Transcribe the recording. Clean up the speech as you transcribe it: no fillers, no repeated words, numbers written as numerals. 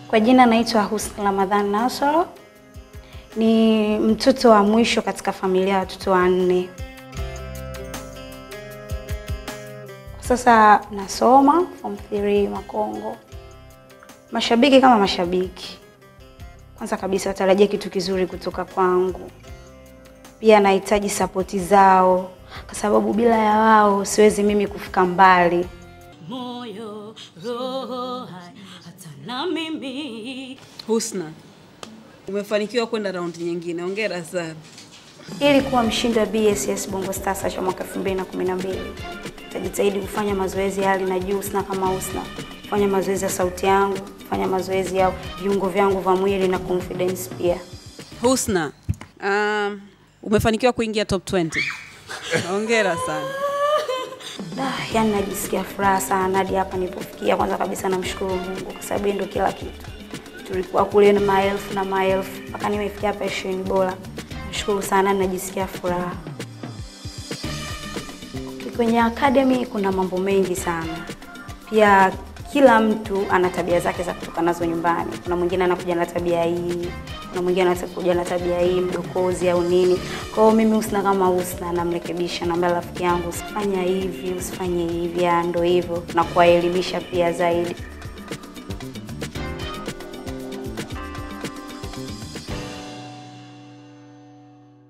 Kwa jina naitwa Husna Ramadhan Nasoro. Ni mtoto wa mwisho katika familia ya watoto wanne. Kwa sasa nasoma form 3 Makongo. Mashabiki kama mashabiki, kwanza kabisa watarajia kitu kizuri kutoka kwangu. Pia nahitaji support zao kwa sababu bila ya wao siwezi mimi kufika mbali. Moyo, roho, hata na mimi. Husna, umefanikiwa kwenda round nyingine. Hongera sana. Ili kuwa mshindi wa BSS Bongo Stars cha mwaka 2012, nitajitahidi kufanya mazoezi ya hali na juu sana kama Husna. Kufanya mazoezi ya sauti yangu, kufanya mazoezi ya viungo vyangu vya mwili na confidence pia. Husna, umefanikiwa kuingia top 20. Hongera sana. Yani najisikia furaha sana hadi hapa nilipofikia. Kwanza kabisa namshukuru Mungu kwa sababu ndio kila kitu. Tulikuwa kule na maelfu mpaka nimefikia hapa 20 bora. Nashukuru sana, najisikia furaha. Kwenye academy kuna mambo mengi sana. Pia kila mtu ana tabia zake za kutoka nazo nyumbani. Kuna mwingine anakuja na tabia hii, kuna mwingine anakuja na tabia hii mdokozi au nini. Kwa hiyo mimi Husna kama Husna namrekebisha, naambia rafiki yangu usifanye hivi, usifanye hivi, ndio hivyo, na kuwaelimisha pia zaidi.